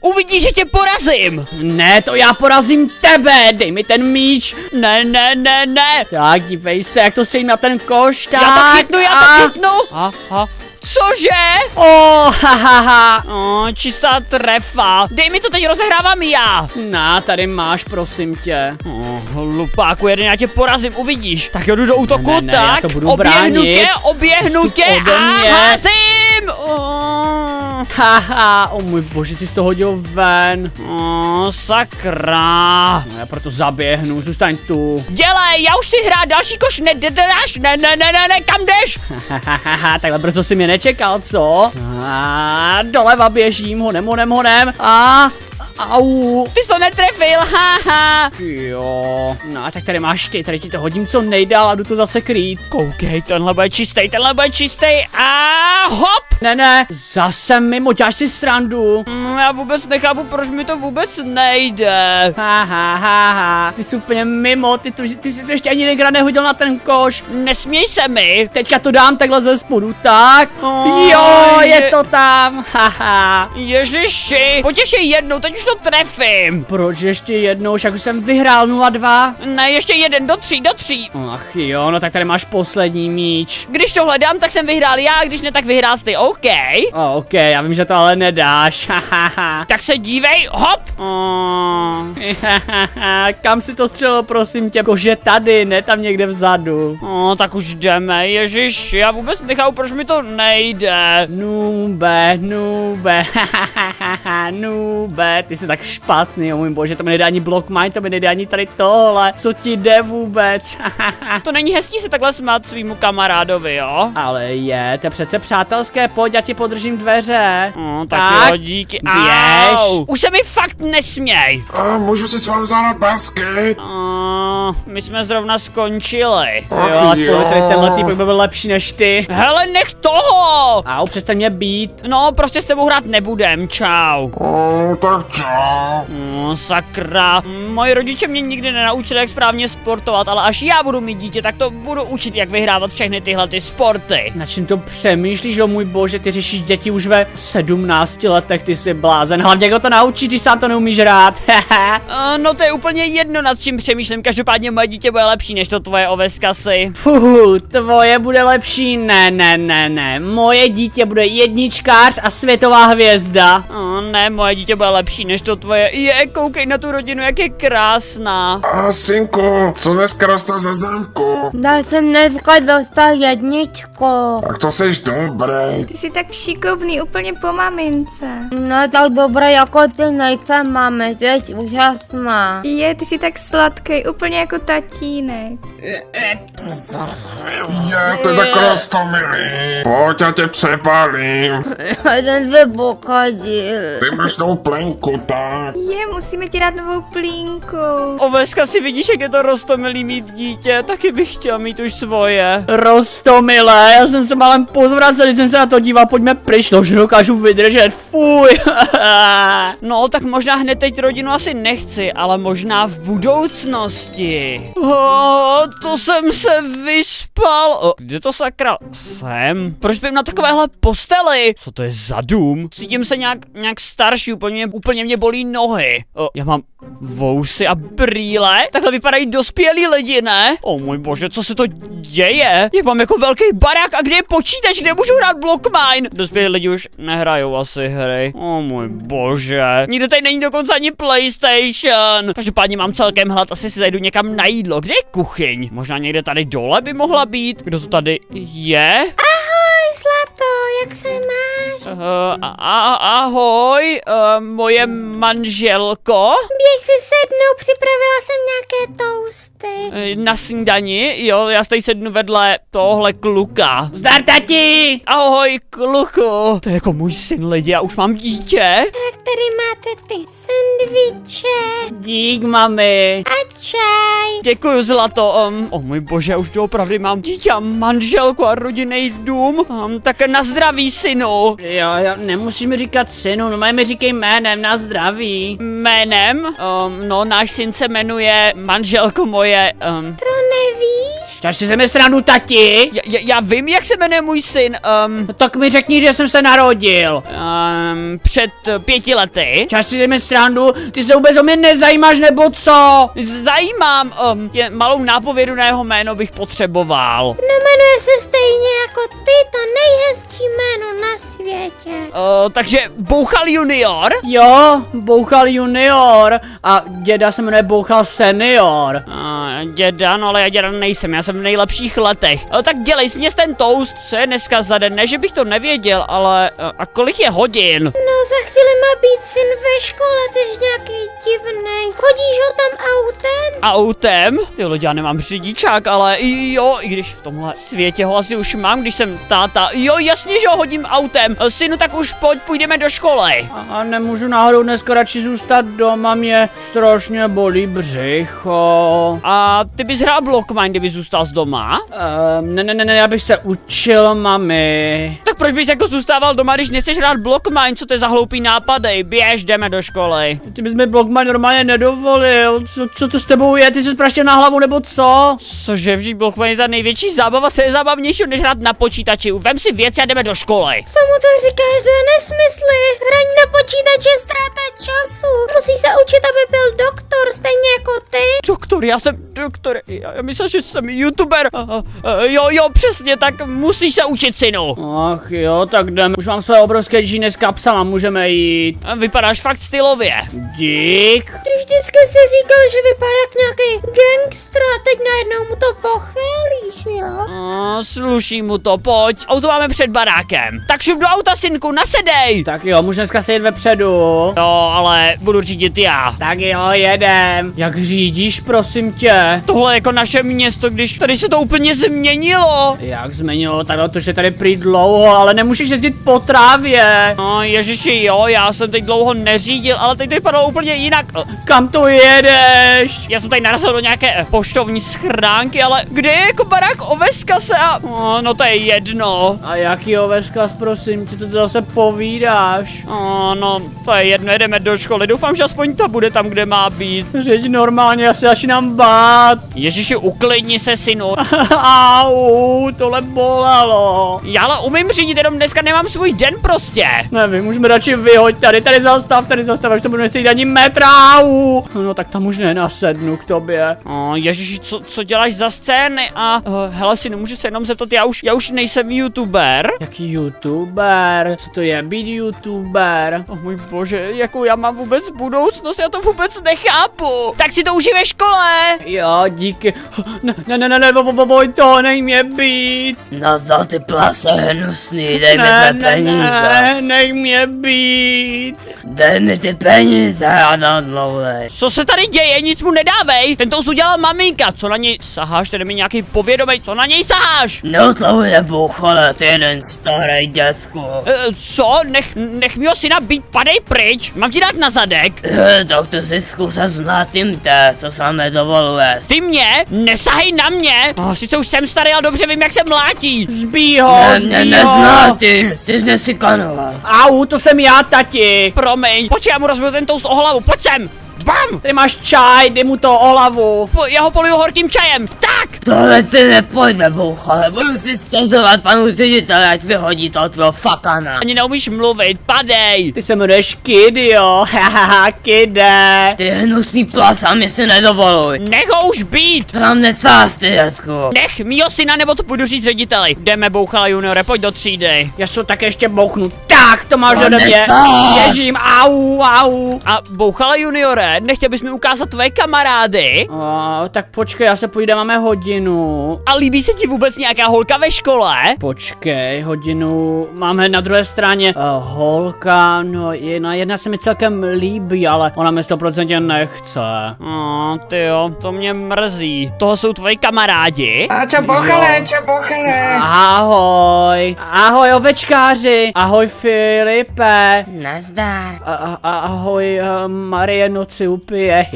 Uvidíš, že tě porazím. Ne, to já porazím tebe, dej mi ten míč. Ne. Tak, dívej se, jak to střelím na ten koš, tak. Já to chytnu. Cože? Hahaha. Čistá trefa. Dej mi to, teď rozehrávám já. Tady máš, prosím tě. Hlupáku, jeden, já tě porazím, uvidíš. Tak jdu do útoku, Ne, tak. já to budu bránit. Oběhnu tě ode a mě. házím. Haha, můj bože, ty jsi to hodil ven. Sakra. No, já proto zaběhnu, zůstaň tu. Dělej, já už si hrát další koš, nedáš, ne, kam jdeš? Hahaha, takhle brzo si mě nečekal, co? Doleva běžím, honem. Au. Ty jsi to netrefil, haha. Jo, no tak tady máš ty, tady ti to hodím co nejdál a jdu to zase krýt. Koukej, tenhle bude čistý a hop. Ne, zase mimo, děláš si srandu. Já vůbec nechápu, proč mi to vůbec nejde. Haha, ty jsi úplně mimo, ty si to ještě ani negra nehodil na ten koš. Nesměj se mi. Teďka to dám takhle ze spodu, tak. Jo, je to tam, haha. Ježiši, pojď ještě jednou, teď už to trefím. Proč ještě jednou, však už jsem vyhrál 0-2. Ne, ještě jeden, do tří. Ach jo, no tak tady máš poslední míč. Když to hledám, tak jsem vyhrál já, když ne, tak vyhrál ty, OK. OK, já vím, že to ale nedáš, hahaha. Tak se dívej, hop. Kam si to střelil, prosím tě, jakože tady, ne tam někde vzadu. Tak už jdeme, ježiš, já vůbec nechápu, proč mi to nejde. Nube, ty jsi tak špatný, můj bože, to mi nejde ani block mine, to mi nejde ani tady tohle, co ti jde vůbec? To není hezký se takhle smát svýmu kamarádovi, jo? Ale je, to je přece přátelské, pojď, já ti podržím dveře. Tak jo, díky. Au. Už se mi fakt nesměj. Můžu si s vámi zahrát basket? My jsme zrovna skončili. Jo, ale tady tenhle týpek by byl lepší než ty. Hele, nech toho! Au, přestaň mě být. No, prostě s tebou hrát nebudem, čau. Tak čau. Sakra. Moji rodiče mě nikdy nenaučili, jak správně sportovat, ale až já budu mít dítě, tak to budu učit, jak vyhrávat všechny tyhle ty sporty. Na čím to přemýšlíš, o můj bože, ty řešíš děti už ve 17 letech, ty jsi blázen. Hlavně jako to naučíš, když sám to neumíš hrát. No to je úplně jedno, nad čím přemýšlím, každopádně moje dítě bude lepší než to tvoje oveskasy. Fuhu, tvoje bude lepší, ne, moje dítě bude jedničkář a světová hvězda. Ne, moje dítě bude lepší než to tvoje. Koukej na tu rodinu, jak je krásná. Synku, co dneska dostal za známku? Já jsem dneska dostal 1. Tak to seš dobrý. Ty jsi tak šikovný, úplně po mamince. No tak dobré jako ty nejsem, máme, jsi úžasná. Ty jsi tak sladký, úplně jako tatínek. To je tak roztomilý. Pojď, já tě přepálím. Já jsem se pochodil. Ty máš novou plenku, tak. Musíme ti dát novou plínku. Oveska, si vidíš, jak je to roztomilý mít dítě, taky bych chtěl mít už svoje. Rostomilé, já jsem se málem pozvracel, když jsem se na to díval, pojďme pryč, to už dokážu vydržet, fuj. No, tak možná hned teď rodinu asi nechci, ale možná v budoucnosti. To jsem se vyspal. Kde to sakra? Jsem? Proč bych na takovéhle posteli? Co to je za dům? Cítím se nějak starší, úplně mě bolí nohy. Já mám vousy a brýle? Takhle vypadají dospělí lidi, ne? Můj bože, co se to děje? Jak mám jako velký barák a kde je počítač, kde můžu hrát block mine? Dospělí lidi už nehrajou asi hry. Můj bože. Nikde tady není dokonce ani PlayStation. Každopádně mám celkem hlad, asi si zajdu někam na jídlo. Kde je kuchyň? Možná někde tady dole by mohla být? Kdo to tady je? Ahoj, Zlato, jak se máš? Ahoj, moje manželko. Běž si sednout, připravila jsem nějaké toasty. Na snídani, jo, já tady sednu vedle tohle kluka. Zdar, tati! Ahoj, kluku. To je jako můj syn, lidi, a už mám dítě. Tak tady máte ty sendviče. Dík, mami. A čaj. Děkuju, Zlato. Můj bože, už doopravdy mám dítě a manželku a rodinný dům. Tak na zdraví, synu. Jo, nemusíš mi říkat synu, no mi říkej jménem, na zdraví. Jménem? No, náš syn se jmenuje manželko moje, To nevíš? Děláš si ze mě srandu, tati? Já vím, jak se jmenuje můj syn, No tak mi řekni, kde jsem se narodil. před 5 lety. Děláš si ze mě srandu? Ty se vůbec o mě nezajímáš, nebo co? Zajímám, je malou nápovědu na jeho jméno bych potřeboval. No jmenuje se stejně jako ty, to nejhezčí jméno na světě. Takže Bouchal junior? Jo, Bouchal junior a děda se jmenuje Bouchal senior. Děda, no ale já děda nejsem, já jsem v nejlepších letech. Tak dělej sněz ten toast, co je dneska za den, ne že bych to nevěděl, ale a kolik je hodin? No za chvíli má být syn ve škole, ty jsi nějaký divnej. Chodíš ho tam autem? Autem? Ty lidi, já nemám řidičák, ale jo, i když v tomhle světě ho asi už mám, když jsem táta. Jo, jasně, že ho hodím autem. Synu, tak už půjdeme do školy. A nemůžu náhodou dneska radši zůstat doma, mě strašně bolí břicho. A ty bys hrál Blockmine, kdyby zůstal z doma? Ne, já bych se učil, mami. Tak proč bys jako zůstával doma, když nechceš hrát Blockmine? Co to je za hloupý nápadej? Běž, jdeme do školy. Ty bys mi Blockmine normálně nedovolil. Co to s tebou je? Ty jsi praštěl na hlavu nebo co? Cože, vždyť Blockmine je ta největší zábava, co je zábavnější, než hrát na počítači. Vem si věci a jdeme do školy. Co mu to říkáš za nesmysly? Hraní na počítači je ztráta času. Musí se učit, aby byl doktor, stejně jako ty. Doktor, já jsem doktor, já myslel, že jsem youtuber. Jo, přesně, tak musíš se učit, synu. Ach jo, tak jdeme. Už mám své obrovské džíny s kapsama, můžeme jít. Vypadáš fakt stylově. Dík. Ty vždycky si říkal, že vypadá jak nějaký gangster a teď najednou mu to pochválíš, jo? Sluší mu to, pojď. Auto máme před barákem. Tak šup do auta, synku, nasedej. Tak jo, můžu dneska sedět vepředu. Jo, ale budu řídit já. Tak jo, jedem. Jak řídíš, prosím tě? Tohle je jako naše město, když tady se to úplně změnilo. Jak změnilo, tak to, že tady prý dlouho, ale nemůžeš jezdit po trávě. No, ježiši, jo, já jsem teď dlouho neřídil, ale teď to vypadalo úplně jinak. Kam to jedeš? Já jsem tady narazil do nějaké poštovní schránky, ale kde je jako barák Oveskase a... No to je jedno. A jaký oveskaz, prosím tě, co to zase povídáš? No, to je jedno, jedeme do školy, doufám, že aspoň ta bude tam, kde má být. Řeď normálně, já se začínám bát. Ježiši, uklidni se, synu. Au, tohle bolelo. Já ale umím řídit, jenom dneska nemám svůj den prostě. Nevím, můžeme radši vyhoď tady zastav, až to budu nechci ani metr, au. No tak tam už nenasednu k tobě. Ježiši, co děláš za scény a... hele, synu, můžu se jenom zeptat, já už nejsem youtuber. Jaký youtuber? Co to je být youtuber? Můj bože, jakou já mám vůbec budoucnost, já to vůbec nechápu. Tak si to užij ve škole. Jo, díky. Ne, to nech mě být. No to ty plase hnusný, dej mi ty peníze. Nech mě být. Dej mi ty peníze a nadlouvej. Co se tady děje, nic mu nedávej. Ten toast udělala maminka, co na něj saháš, tady mi nějaký povědomej, co na něj saháš? Neotlouj nebouchole, ty jeden starý děcku. Co? Nech mýho syna být, padej pryč, mám ti dát na zadek. Tak to si zkusa zmlátím te, co sám nedovoluje. Ty mě? Nesahej na mě! Sice už jsem starý, ale dobře vím, jak se mlátí. Zbij ho. Nezmlátím, ty jsi nesikanoval. Au, to jsem já, tati. Promiň, počkej, já mu rozbiju ten toast o hlavu, pojď sem! Bam! Tady máš čaj, dej mu to o hlavu. Já ho poliju horkým čajem, tak! Tohle ty nepojde, bouchole, budu si stěžovat panu řediteli, ať vyhodí toho tvého fakana. Ani neumíš mluvit, padej! Ty se jmenuješ Kid, jo, hahaha, Kide. Ty hnusný plasa mi si nedovoluj. Nech ho už být! To nám nesás, ty děcku. Nech mýho syna, nebo to budu říct řediteli. Jdeme, Bouchala juniore, pojď do třídy. Já se tak ještě bouchnu. Tak, to máš To ode mě. nesás. Běžím, au. A Bouchala juniore, nechtěl bys mi ukázat tvoje kamarády? Tak počkej, já se půjde, máme hodinu. A líbí se ti vůbec nějaká holka ve škole? Počkej, hodinu, máme na druhé straně holka, no jedna se mi celkem líbí, ale ona mi 100% nechce. Tyjo, to mě mrzí. Toho jsou tvoji kamarádi? A čo bochale? Ahoj ovečkáři, ahoj Filipe. Nazdar. Ahoj Marie noci upije.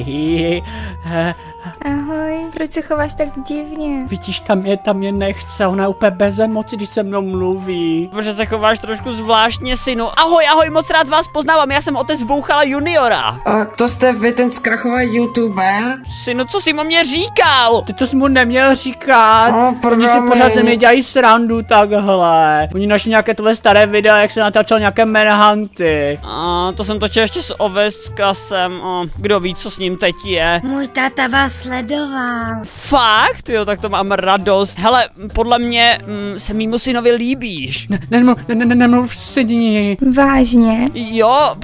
Ahoj. Proč se chováš tak divně? Vidíš, tam je nechce, ona je úplně bez emocí, když se mnou mluví. Protože se chováš trošku zvláštně, synu. Ahoj, moc rád vás poznávám, já jsem otec Bouchala juniora. A to jste vy ten zkrachový youtuber? Synu, co jsi o mě říkal? Ty to jsi mu neměl říkat. Oni si promiň. pořád ze mě dělají srandu takhle. Oni našli nějaké tvoje staré videa, jak se natáčel nějaké manhunty. A to jsem točil ještě s Oveskasem. Kdo ví, co s ním teď je. Můj táta vás sledoval. Fakt? Jo, tak to mám radost. Hele, podle mě se mýmu synovi líbíš. Nemluv si ní. Vážně? Jo,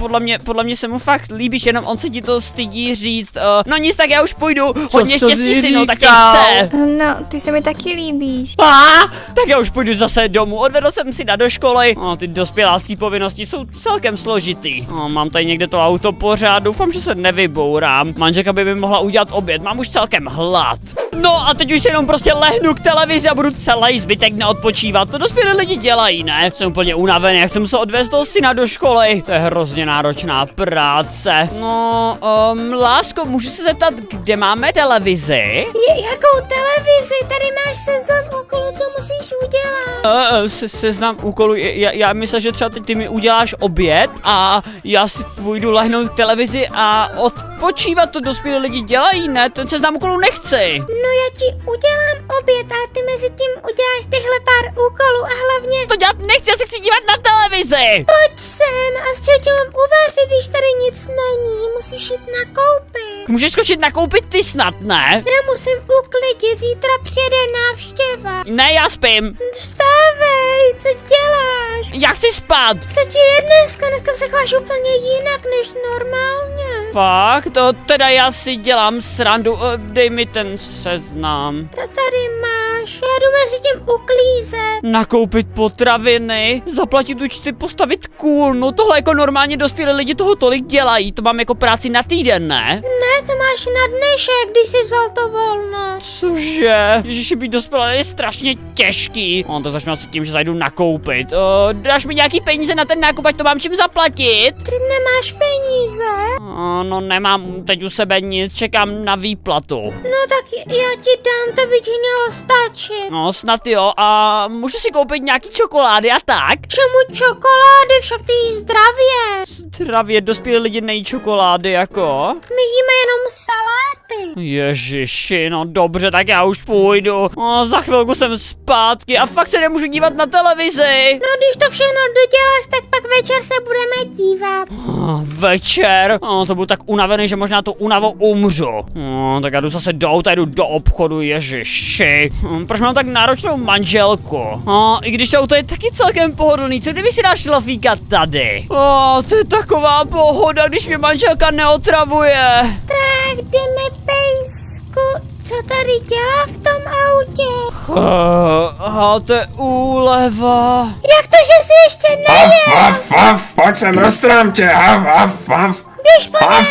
podle mě se mu fakt líbíš, jenom on se ti to stydí říct. No nic, tak já už půjdu. Hodně jsi štěstí, synu, tak tě říkal? chce. No, ty se mi taky líbíš. Tak já už půjdu zase domů, odvedl jsem si do školy. Ty dospělácký povinnosti jsou celkem složitý. Mám tady někde to auto pořád, doufám, že se nevybourám. Manželka by mi mohla udělat oběd, mám už celkem hlad. No a teď už se jenom prostě lehnu k televizi a budu celý zbytek neodpočívat. To dospělí lidi dělají, ne? Jsem úplně unavený, jak jsem musel odvést toho syna do školy. To je hrozně náročná práce. No, lásko, můžu se zeptat, kde máme televizi? Jakou televizi? Tady máš seznam úkolů, co musíš udělat. Seznam úkolů, já myslel, že třeba ty mi uděláš oběd a já si půjdu lehnout k televizi a odpočívat, to dospělí lidi dělají, ne? Ten seznam úkolů nechci. No já ti udělám oběd a ty mezi tím uděláš tyhle pár úkolů a hlavně To dělat nechci, já se chci dívat na televizi. pojď sem a z čeho tě mám uvařit, když tady nic není, musíš jít nakoupit. Můžeš skočit nakoupit ty snad, ne? Já musím uklidit, zítra přijede návštěva. Ne, já spím. Vstávej, co děláš? Já chci spát. Co ti je dneska? Dneska se chováš úplně jinak než normálně. Fakt? To teda já si dělám srandu, dej mi ten seznam. To tady máš, já jdu mezi tím uklízet. Nakoupit potraviny, zaplatit účty, postavit kůl, no tohle jako normálně dospělí lidi toho tolik dělají, to mám jako práci na týden, ne? Ne, to máš na dnešek, když jsi vzal to volno. Cože? Ježiši, být dospělý je strašně těžký. To začnu asi tím, že zajdu nakoupit. Dáš mi nějaký peníze na ten nákup, ať to mám čím zaplatit? Ty nemáš peníze? No nemám teď u sebe nic, čekám na výplatu. No tak já ti dám, to by ti mělo stačit. No snad jo, a můžu si koupit nějaký čokolády a tak? Čemu čokolády, však ty jíš zdravě. Zdravě, dospělí lidi nejí čokolády jako? My jíme jenom saláty. Ježiši, no dobře, tak já už půjdu. Za chvilku jsem zpátky a fakt se nemůžu dívat na televizi. No když to všechno doděláš, tak pak večer se budeme dívat. Večer? To budu tak unavený, že možná tu únavou umřu. Tak já jdu zase do auta, jdu do obchodu, ježiši. Proč mám tak náročnou manželku? I když to auto je taky celkem pohodlný, co kdybych si dal šlafíka tady? To je taková pohoda, když mě manželka neotravuje. Tak jdeme, pejsku. Co tady dělá v tom autě? To je úleva. Jak to, že jsi ještě nevěděl? Pojď sem, roztrám tě, Běž po něm.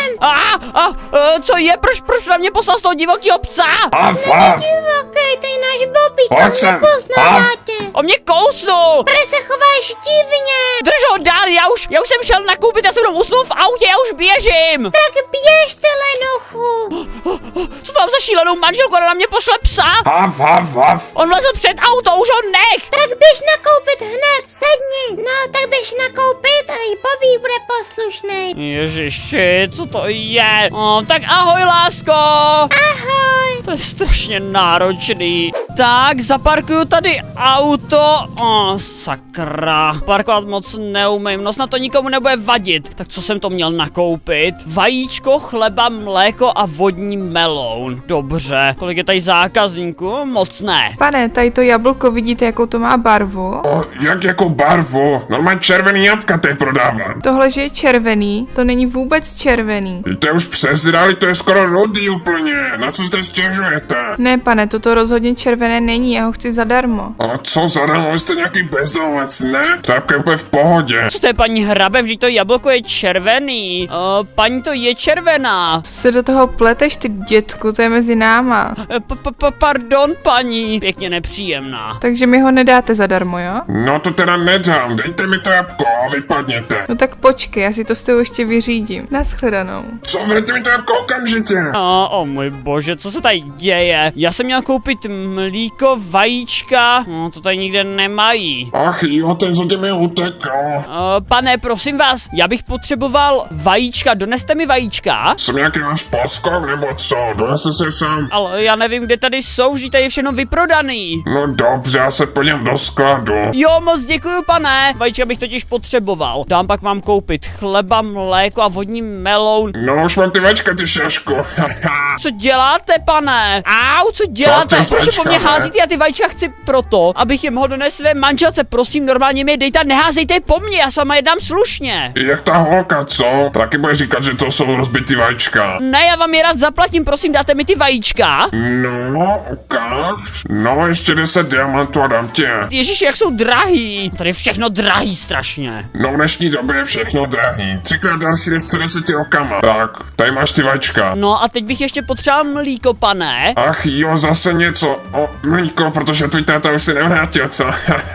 Co je? Proč na mě poslal z toho divokýho psa? Divokej, to je náš Bobby, to Pojď sem. nepoznává tě. On mě kousnul. Proč se chováš divně? Drž ho dál, já už jsem šel nakoupit, já jsem jenom usnul v autě, já už běžím. Tak běž, ty lenochu. Co to mám za šílenou manželku, ona na mě pošle psa? On vlezl před auto, už ho nech. Tak běž nakoupit hned, sedni. No, tak běž nakoupit a i Bobby bude poslušnej. Ježiši, co to je? Tak ahoj, lásko. Ahoj. To je strašně náročný. Tak, zaparkuju tady auto. Sakra. Parkovat moc neumím, no snad to nikomu nebude vadit. Tak co jsem to měl nakoupit? Vajíčko, chleba, mléko a vodní meloun. Dobře. Kolik je tady zákazníků? Moc ne. Pane, tady to jablko, vidíte, jakou to má barvu? Jak jako barvu? Normálně červený jabka tady prodávám. Tohle, že je červený, to není vůbec červený. To je už přezralý, to je skoro rudý úplně. Na co zde stěžujete? Ne, pane, toto rozhodně červený červené není, já ho chci zadarmo. A co zadarmo, vy jste nějaký bezdomovec, ne? Trapka je úplně v pohodě. Co to je, paní Hrabe, vždyť to jablko je červený. Paní, to je červená. Co se do toho pleteš, ty dětku, to je mezi náma. Pardon, paní. Pěkně nepříjemná. Takže mi ho nedáte zadarmo, jo? No to teda nedám, dejte mi trapko a vypadněte. No tak počkej, já si to s tebou ještě vyřídím. Naschledanou. Co, dejte mi trapko okamžitě. Můj bože, co se tady děje? Já jsem měl koupit mlíko, vajíčka, no to tady nikde nemají. Ach jo, ten co tě mi utekl. Pane, prosím vás, já bych potřeboval vajíčka, doneste mi vajíčka? Jsem nějaký náš poskok nebo co, doneste se sám. Ale já nevím, kde tady jsou, že tady je všechno vyprodaný. No dobře, já se podívám do skladu. Jo, moc děkuju, pane. Vajíčka bych totiž potřeboval. Dám pak mám koupit chleba, mléko a vodní meloun. No už mám ty vačka, ty šašku. Co děláte, pane? Au, co děláte? ty Proč po vajíčka, mě ne? házíte? Já ty vajíčka chci proto, abych je mohl donést své manželce. Prosím, normálně mi je dejte, neházejte je po mně, já s váma jednám slušně. Jak ta holka, co? Taky bude říkat, že to jsou rozbitý vajíčka. Ne, já vám je rád zaplatím, prosím, dáte mi ty vajíčka. No, ukáž. No, ještě 10 diamantů a dám tě. Ježíš, jak jsou drahý. Tady je všechno drahý strašně. No v dnešní době je všechno drahý. 3x další než před 10 rokama. Tak, tady máš ty vačka. No a teď bych ještě potřeboval mlíko, pane. Ach jo, zase něco. O, mlíko, protože tvůj táta už si nevrátil, co?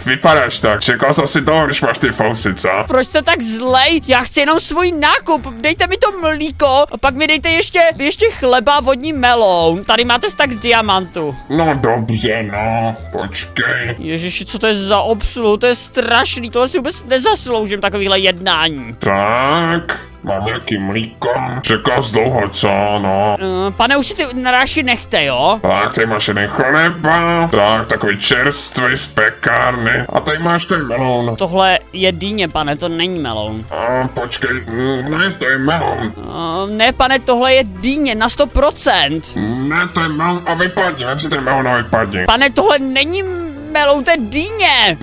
Vypadáš tak. Čekal jsi asi toho, když máš ty fousy, co? Proč jste tak zlej? Já chci jenom svůj nákup. Dejte mi to mlíko a pak mi dejte ještě chleba a vodní meloun. Tady máte stack diamantu. No dobře, no. Počkej. Ježiši, co to je za obsluhu? To je strašný. Tohle si vůbec nezasloužím, takovýhle jednání. Tak, mám nějaký mlíko. Čekal jsi dlouho, co? No. Pane, už si ty narážky nechte, jo? Tak, tady máš jeden chleba. Tak, takový čerstvý z pekárny. A tady máš ten meloun. Tohle je dýně, pane, to není meloun. Počkej, ne, to je meloun. Ne, pane, tohle je dýně na 100%. Ne, to je meloun a vypadni, vem si ten meloun a vypadni. Pane, tohle není meloun, to je dýně.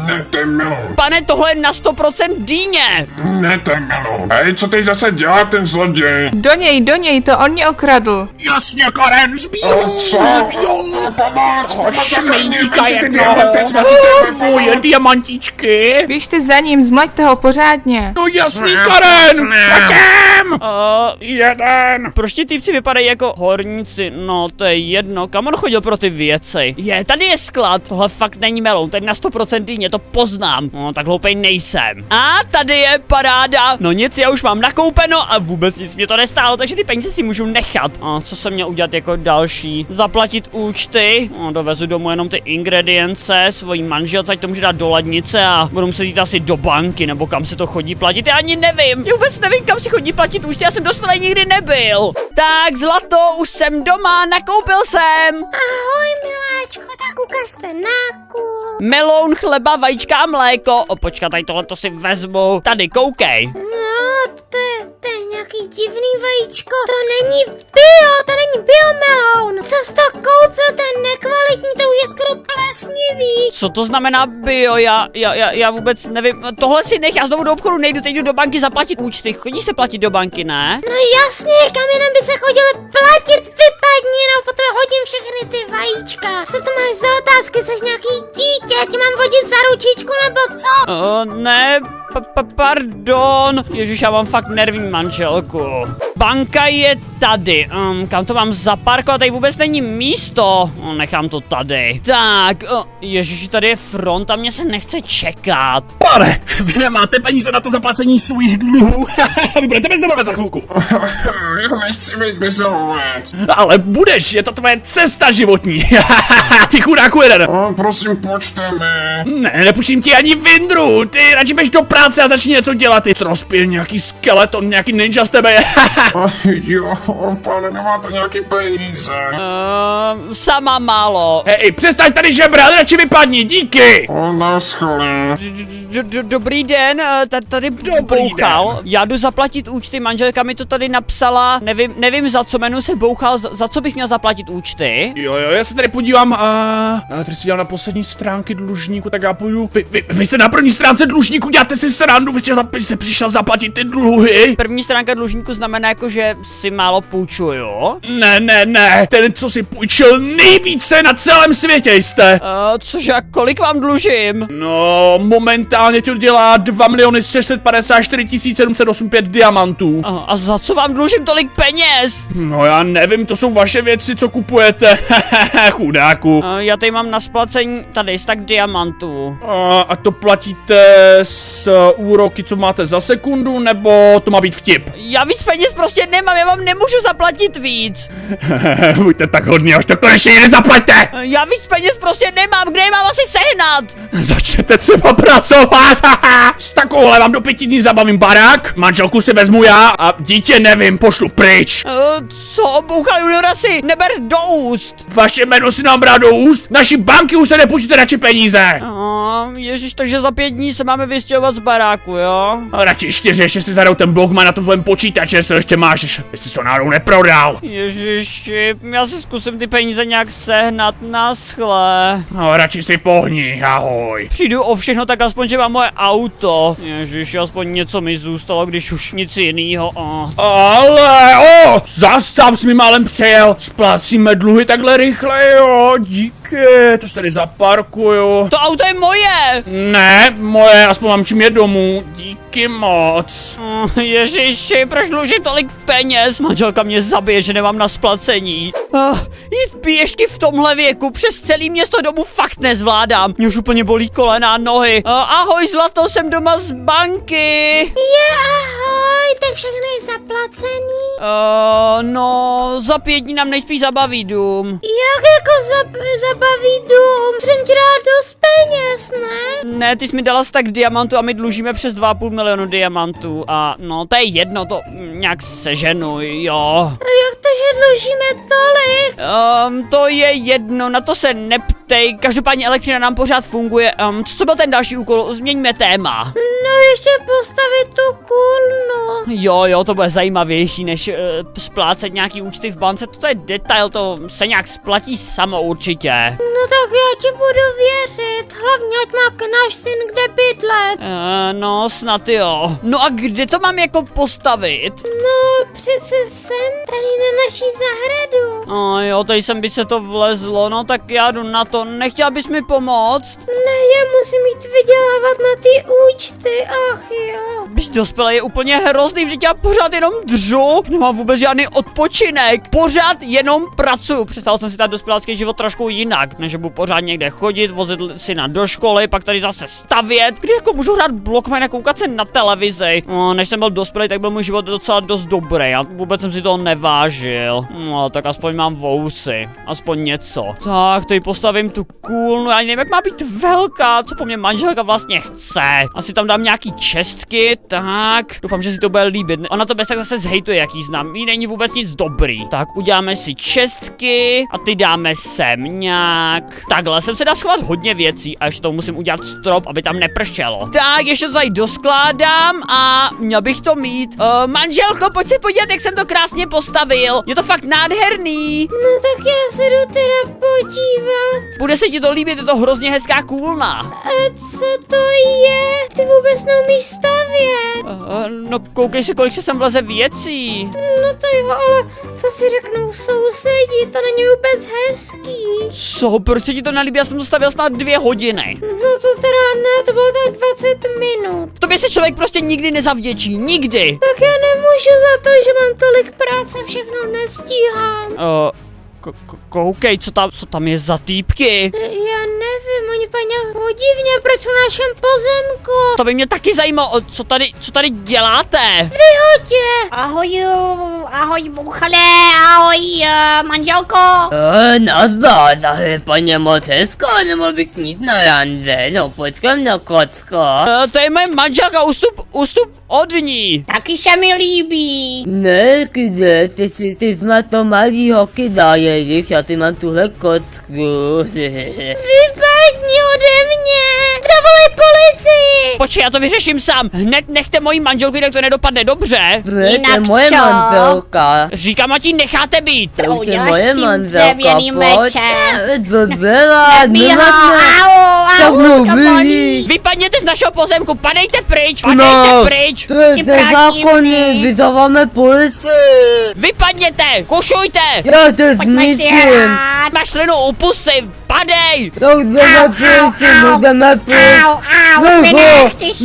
Ne, to je meloun. Pane, tohle je na 100% dýně. Ne, to je meloun. Hej, co teď zase dělá ten zloděj? Do něj, to on mě okradl. Jasně, Karen, zbiju! Co? Pomoc, Šmejníka jedno! Moje diamantičky! Běžte za ním, zmlaďte ho pořádně. No jasný, Karen! Pojďem! Jeden! Proč ti týpci vypadají jako horníci? No, to je jedno, kam on chodil pro ty věci? Tady je sklad, tohle fakt není meloun, to je na 100% dýně, to poznám. No, tak hloupej nejsem. A tady je paráda. No nic, já už mám nakoupeno a vůbec nic mě to nestálo, takže ty peníze si můžu nechat. A co jsem měl udělat jako další? Zaplatit účty? No, dovezu domů jenom ty ingredience, svojí manželce, ať to může dát do lednice a budu muset jít asi do banky, nebo kam se to chodí platit, já ani nevím. Já vůbec nevím, kam si chodí platit účty, já jsem dospělý nikdy nebyl. Tak, zlato, už jsem doma, nakoupil jsem. Ahoj, miláčko, tak ukažte nákup. Meloun, chleba, vajíčka a mléko. Počkat, tady tohleto si vezmu. Tady, koukej. No, to je nějaký divný vajíčko. To není biomeloun. Co jsi to koupil, to je nekvalitní, to už je skoro plesnivý. Co to znamená bio? Já vůbec nevím. Tohle si nech, já znovu do obchodu nejdu, teď jdu do banky zaplatit účty. Chodíš se platit do banky, ne? No jasně, kam jinam by se chodili platit, vypadni, no potom hodím všechny ty vajíčka. Co to máš za otázky, jsi nějaký dítě, ti mám vodit za ručičku nebo co? Ne, pardon. Ježiš, já mám fakt nervní manželku. Banka je tady. Kam to mám zaparkovat? Tady vůbec není místo. Nechám to tady. Tak, ježiš, tady je front a mě se nechce čekat. Pane, vy nemáte peníze na to zaplacení svých dluhů. Vy budete bezdomovec za chvilku. Já nechci být bezdomovec. Ale budeš, je to tvoje cesta životní. Ty chudáku jeden. Prosím, pojďte mi. Ne, nepůjčím ti ani vindru. Ty radši běž do práce a začni něco dělat. Ty rozpěl nějaký skeleton, nějaký ninja z tebe je. Jo, pane, nemáte nějaký peníze. Sama málo. Hej, přestaň tady žebrat, radši vypadni, díky. Naschle. Dobrý den, tady Bouchal. Já jdu zaplatit účty, manželka mi to tady napsala, nevím za co, jmenuji se Bouchal, za co bych měl zaplatit účty? Jo, já se tady podívám a tady si dělám na poslední stránky dlužníku, tak já půjdu. Vy jste na první stránce dlužníku, děláte si srandu, vy jste přišel zaplatit ty dluhy? První stránka dlužníku znamená jako, že si málo půjčuju. Ne, ten, co si půjčil nejvíce na celém světě jste. Cože, kolik vám dlužím? No, momentálně to dělá 2 654 785 diamantů. A za co vám dlužím tolik peněz? No já nevím, to jsou vaše věci, co kupujete. Chudáku. Já tady mám na splacení tady stack diamantů. A to platíte s úroky, co máte za sekundu, nebo to má být vtip? Já víc peněz prostě nemám, já vám nemůžu zaplatit víc. Buďte tak hodně, až to konečně nezaplaťte! Já víc peněz prostě nemám, kde je mám asi sehnat? Začněte třeba pracovat, s takovouhle vám do 5 dní zabavím barák, manželku si vezmu já a dítě nevím, pošlu pryč. Co, Bouchal juniora si neber do úst. Vaše jméno si nám brá do úst, naší banky už se nepůjčíte radši peníze. Ježiš, takže za 5 dní se máme vystěhovat z baráku, jo? A radši 4, ještě si zadou ten blok má na tom tvém počítači, jestli to ještě máš, jestli to náhodou neprodal. Ježiši, já si zkusím ty peníze nějak sehnat, naschle. No, radši si pohni, ahoj. Přijdu o všechno, tak aspoň, že mám moje auto. Ježiš, aspoň něco mi zůstalo, když už nic jinýho. Ale, zastav, jsi mi málem přejel. Splácíme dluhy takhle rychle, jo, díky, to se tady zaparkuju. To auto je moje! Ne, moje, aspoň mám čím je domů, díky moc. Ježiši, proč dlužím tolik peněz? Manželka mě zabije, že nemám na splacení. Jít pěšky v tomhle věku přes celý město domů fakt nezvládám. Mě už úplně bolí kolena a nohy. Ahoj, zlato, jsem doma z banky. Ahoj, tak všechno je zaplacený. No, za 5 dní nám nejspíš zabaví dům. Jak jako zabaví dům? Jsem ti dala dost peněz, ne? Ne, ty jsi mi dala stack diamantů a my dlužíme přes 2,5 milionu diamantů. A no, to je jedno, to nějak seženu, jo. Jak to, že dlužíme tolik? To je jedno, na to se neptej. Každopádně elektřina nám pořád funguje. Co byl ten další úkol? Změňme téma. No, ještě postavit tu kůlnu. Jo, to bude zajímavější, než splácet nějaký účty v bance. To je detail, to se nějak splatí samo určitě. No tak já ti budu věřit. Hlavně, ať má náš syn kde bydlet. No, snad jo. No a kde to mám jako postavit? No, přece jsem tady na naší zahradu. Jo, tady sem by se to vlezlo, no tak já jdu na to. Nechtěla bys mi pomoct? Ne, já musím jít vydělávat na ty účty, ach jo. Být dospělý je úplně hrozný, že já pořád jenom držu. Nemám vůbec žádný odpočinek. Pořád jenom pracuju. Představil jsem si ten dospělácký život trošku jinak. Než budu pořád někde chodit, vozit syna do školy, pak tady zase stavět. Kdy jako můžu hrát Blockmana, koukat se na televizi. No, než jsem byl dospělý, tak byl můj život docela dost dobrý. A vůbec jsem si toho nevážil. No, tak aspoň mám vousy. Aspoň něco. Tak, tady postavím tu kůlnu. Já nevím, jak má být velká. Co po mně manželka vlastně chce. Asi tam dám nějaký čestky. Tak, doufám, že si to bude líbit. Ona to bez tak zase zhejtuje, jak jí znám. Jí není vůbec nic dobrý. Tak, uděláme si čestky a ty dáme sem nějak. Takhle sem se dá schovat hodně věcí a ještě to musím udělat strop, aby tam nepršelo. Tak, ještě to tady doskládám a měl bych to mít. Manželko, pojď se podívat, jak jsem to krásně postavil. Je to fakt nádherný. No tak já se jdu teda podívat. Bude se ti to líbit, je to hrozně hezká kůlna. A co to je? Ty vůbec neumíš stavět. No koukej se, kolik se sem vleze věcí. No to jo, ale to si řeknou sousedi, to není vůbec hezký. Co, proč se ti to nelíbí? Já jsem to stavil snad 2 hodiny. No to teda ne, to bylo tak 20 minut. Tobě se člověk prostě nikdy nezavděčí, nikdy. Tak já nemůžu za to, že mám tolik práce, všechno nestíhám. Koukej, co tam je za týpky? Já nevím, oni paní nějak podivně, proč jsou na našem pozemku? To by mě taky zajímalo, co tady děláte? Vyhodě! Ahoj, Bouchale, ahoj, manželko. Nazdar, zahle paně moc hezko, nemohl bych snít na rande, no počkám na kocko. To je moje manželka, ústup od ní. Taky se mi líbí. Ne, kde, ty jsi na to malý hoky daje, víš, já ty mám tuhle kocku. Vypadni! špatně ode mě. Zavolej policii. Počkej, já to vyřeším sám. Hned nechte moji manželku, jinak to nedopadne dobře. To je Jinak moje čo? manželka. Říkám, ať ji necháte být. To už je Uděláš moje tím manželka, dřevěným pojď. mečem. Co děláš? Tak mluví. Vypadněte z našeho pozemku, padejte pryč, No, padejte pryč. to je Ti nezákonný, protivný. vyzýváme policii. Vypadněte, košujte. Já to Pojďme si zničím. hrát. Máš slinu, upusy, padej. To jdeme pryč, jdeme pryč. Ty nechci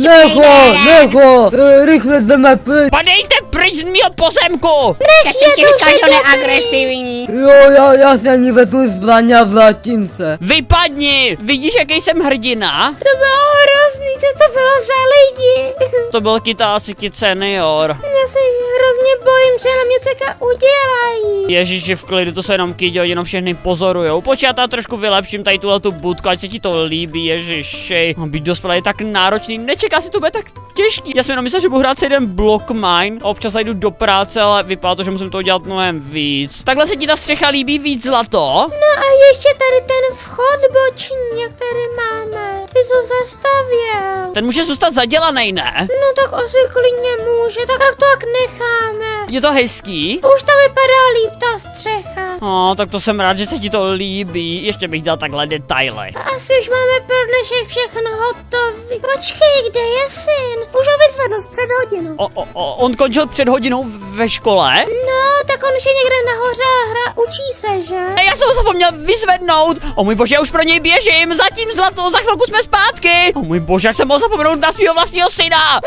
Necho, rychle jdeme pryč. Padejte pryč z mýho pozemku. Já jsem ti říkal, že on je agresivní. Jo, já se ani vezmu zbraň a vrátím se. Vypadni, vidíš, jaký jsem hrdina? To bylo hrozný, co to bylo za lidi. To byl Kita asi Kid senior. Já se hrozně bojím, že nám něco udělají. Ježiši, v klidu, to se jenom Kidi, oni jenom všechny pozorujou. Počkej, já tady trošku vylepším tady tu budku, ať se ti to líbí, ježiši. Být dospělý je tak náročný, nečeká si to bude tak těžký. Já jsem jenom myslel, že budu hrát si jeden blok mine. Občas jdu do práce, ale vypadá to, že musím toho dělat mnohem víc. Takhle se ti ta střecha líbí víc, zlato? No a ještě tady ten vchod boční, který máme. Ty to zastavěl. Ten může zůstat zadělaný, ne? No tak asi klidně může, tak jak to tak necháme. Je to hezký? Už to vypadá líp, ta střecha. Tak to jsem rád, že se ti to líbí. Ještě bych dal takhle detaily. Asi už máme pro dnešek všechno hotový. Počkej, kde je syn? Už ho vyzvedl před hodinou. On končil před hodinou ve škole? No, tak on už je někde nahoře a učí se, že? Já jsem ho zapomněl vyzvednout. O můj bože, já už pro něj běžím. Zatím, zlato, za chvilku jsme zpátky. O můj bože, jak jsem mohl zapomenout na svého vlastního syna.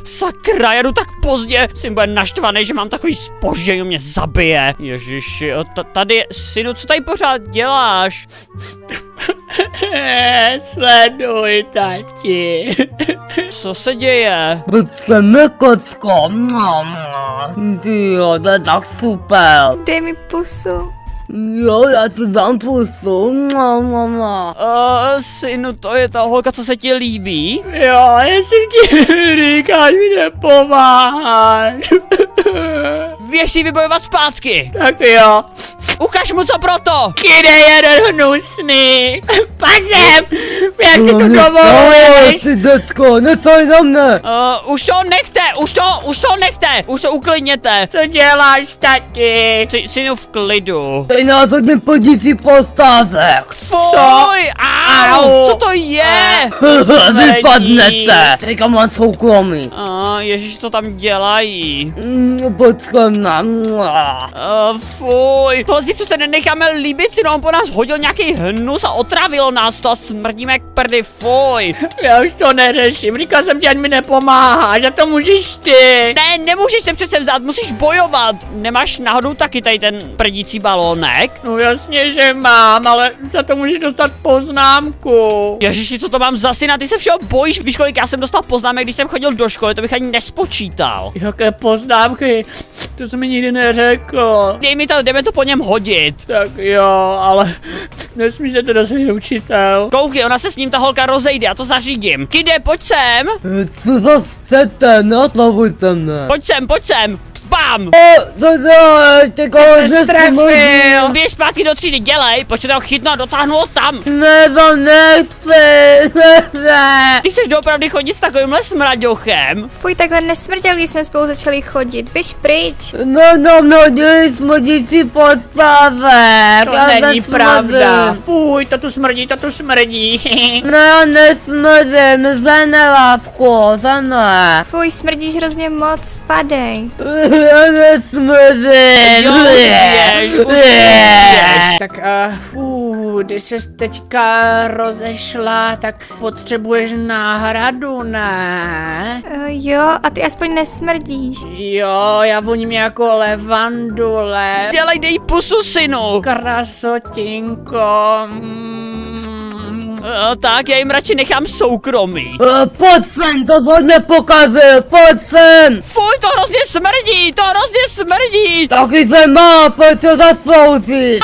Sakra, já jdu tak pozdě. Syn bude naštvaný, že mám takový zpoždění, mě zabije. Ježiši, tady, synu, co tady pořád děláš? Sleduj, tati. Co se děje? Počkejme, kocko. Ty jo, to je tak super. Dej mi pusu. Jo, já ti dám pusu. Synu, to je ta holka, co se ti líbí? Jo, já jsem ti říkal, mi nepomáháš. Běž si vybojovat zpátky. Tak jo. Ukaž mu, co proto. Kde je ten hnusný? Pasem, jak si to dovoluješ? Ty děcko, nesoj na mne. Už to nechte, už to nechte, už to uklidněte. Co děláš, tati? Synu, v klidu. Tady nás hodně podící postávek. Fuj, au, co to je? Vypadnete. Teďka mám soukromí. Ježiš, to tam dělají. Počkej na. Fuj, tohle si přece nenecháme líbit, synu, on po nás hodil nějaký hnus a otravilo nás to a smrdíme jak prdy, fuj. Já už to neřeším, říkal jsem ti, ať mi nepomáháš, a to můžeš ty. Ne, nemůžeš se přece vzdát, musíš bojovat. Nemáš náhodou taky tady ten prdící balónek? No jasně, že mám, ale za to můžeš dostat poznámku. Ježiši, co to mám za syna, ty se všeho bojíš, víš, kolik já jsem dostal poznámek, když jsem chodil do školy, to bych ani nespočítal. Jaké poznámky? To jsi mi nikdy neřekl. Dej mi to, jdeme to po něm hodit. Tak jo, ale nesmí se to dozvědět učitel. Koukej, ona se s ním ta holka rozejde, já to zařídím. Kide, pojď sem. Co zase chcete, neotlavujte mne. Pojď sem. Bam! Co děláš, ty koho Strefil! Běž zpátky do třídy, dělej, pojď se toho chytnout a dotáhnu ho tam. Ne, to nechci, ne. Ty chceš doopravdy chodit s takovýmhle smraďochem? Fuj, takhle nesmrděl, když jsme spolu začali chodit. Běž pryč. No, dělej smrdící postávek. To není pravda. Fuj, to tu smrdí. Ne, já nesmrdím, zene lávku, zene. Fuj, smrdíš hrozně moc, padej. Já nesmrdím. Jo, už běž. Tak když ses teďka rozešla, tak potřebuješ náhradu, ne? Jo, a ty aspoň nesmrdíš. Jo, já voním jako levandule. Dělej, dej pusu, synu. Krasotinko. Tak, já jim radši nechám soukromí. Pojď sem, to jsi nepokazil, pojď sem. Fuj, to hrozně smrdí. Taky se má, pojď se zasloužit.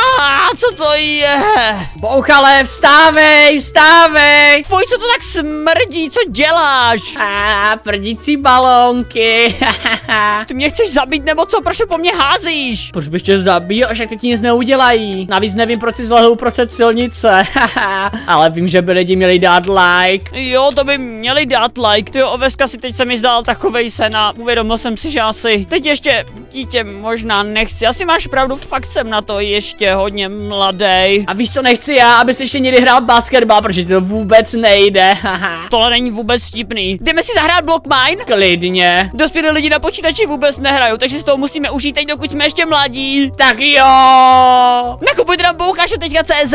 Co to je? Bouchale, vstávej. Fuj, co to tak smrdí, co děláš? Prdící balónky. Ty mě chceš zabít nebo co, proč to po mně házíš? Proč bych tě zabil, však ty ti nic neudělají. Navíc nevím, proč jsi zvládl uprostřed silnice. Ale vím, myslím, že by lidi měli dát like. Jo, to by měli dát like. Tyjo, Oveska si teď se mi zdál takovej sen a uvědomil jsem si, že asi teď ještě dítě možná nechci. Asi máš pravdu, fakt jsem na to ještě hodně mladej. A víš co nechci já, abys ještě někdy hrál basketbal, protože to vůbec nejde, haha. Tohle není vůbec vtipný. Jdeme si zahrát Block Mine? Klidně. Dospělí lidi na počítači vůbec nehrajou, takže si toho musíme užít teď, dokud jsme ještě mladí. Tak jo. Nakupujte na bouchaše.cz